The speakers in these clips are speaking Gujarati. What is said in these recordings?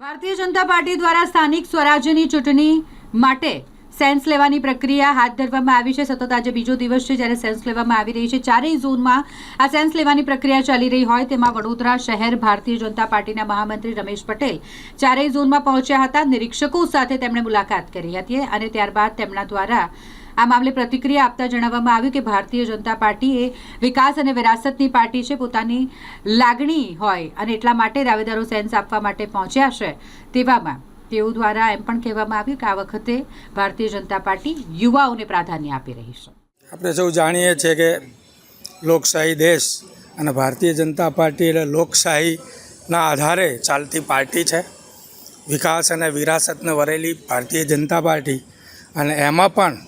ભારતીય જનતા પાર્ટી દ્વારા સ્થાનિક સ્વરાજ્યની ચૂંટણી માટે સેન્સ લેવાની પ્રક્રિયા હાથ ધરવામાં આવી છે। સતત આજે બીજો દિવસ છે જ્યારે સેન્સ લેવામાં આવી રહી છે। ચારેય ઝોનમાં આ સેન્સ લેવાની પ્રક્રિયા ચાલી રહી હોય તેમાં વડોદરા શહેર ભારતીય જનતા પાર્ટીના મહામંત્રી રમેશ પટેલ ચારેય ઝોનમાં પહોંચ્યા હતા। નિરીક્ષકો સાથે તેમણે મુલાકાત કરી હતી અને ત્યારબાદ તેમના દ્વારા આ મામલે પ્રતિક્રિયા આપતા જણાવવામાં આવ્યું કે ભારતીય જનતા પાર્ટી એ વિકાસ અને વિરાસતની પાર્ટી છે। પોતાની લાગણી હોય અને એટલા માટે દાવેદારો સેન્સ આપવા માટે પહોંચ્યા છે। તેવામાં તેઓ દ્વારા એમ પણ કહેવામાં આવ્યું કે આ વખતે ભારતીય જનતા પાર્ટી યુવાઓને પ્રાધાન્ય આપી રહી છે। આપણે સૌ જાણીએ છીએ કે લોકશાહી દેશ અને ભારતીય જનતા પાર્ટી એટલે લોકશાહીના આધારે ચાલતી પાર્ટી છે। વિકાસ અને વિરાસતને વરેલી ભારતીય જનતા પાર્ટી અને એમાં પણ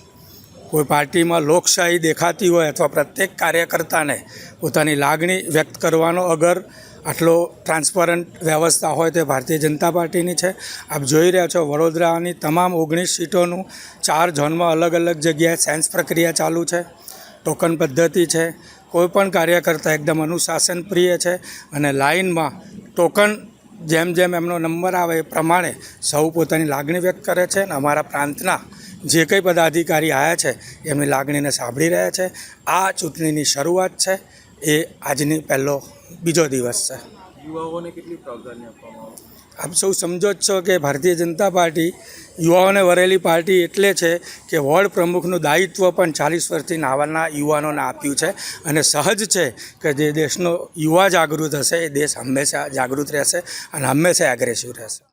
કોઈ પાર્ટીમાં લોકશાહી દેખાતી હોય અથવા પ્રત્યેક કાર્યકર્તાને પોતાની લાગણી વ્યક્ત કરવાનો અગર આટલો ટ્રાન્સપરન્ટ વ્યવસ્થા હોય તે ભારતીય જનતા પાર્ટીની છે। આપ જોઈ રહ્યા છો વડોદરાની તમામ 19 સીટોનું 4 ઝોનમાં અલગ અલગ જગ્યાએ સેન્સ પ્રક્રિયા ચાલુ છે। ટોકન પદ્ધતિ છે। કોઈપણ કાર્યકર્તા એકદમ અનુશાસન પ્રિય છે અને લાઇનમાં ટોકન જેમ જેમ એમનો નંબર આવે એ પ્રમાણે સૌ પોતાની લાગણી વ્યક્ત કરે છે અને અમારા પ્રાંતના જે કંઈ પદાધિકારી આવ્યા છે એમની લાગણીને સાંભળી રહ્યા છે। આ ચૂંટણીની શરૂઆત છે, એ આજની બીજો દિવસ છે। યુવાઓને કેટલી પ્રાધાન્ય આપવામાં આવે? આપ સૌ સમજો જ છો કે ભારતીય જનતા પાર્ટી યુવાઓને વરેલી પાર્ટી એટલે છે કે વોર્ડ પ્રમુખનું દાયિત્વ પણ 40 વર્ષથી નાવાના યુવાનોને આપ્યું છે અને સહજ છે કે જે દેશનો યુવા જાગૃત હશે એ દેશ હંમેશા જાગૃત રહેશે અને હંમેશા એગ્રેસિવ રહેશે।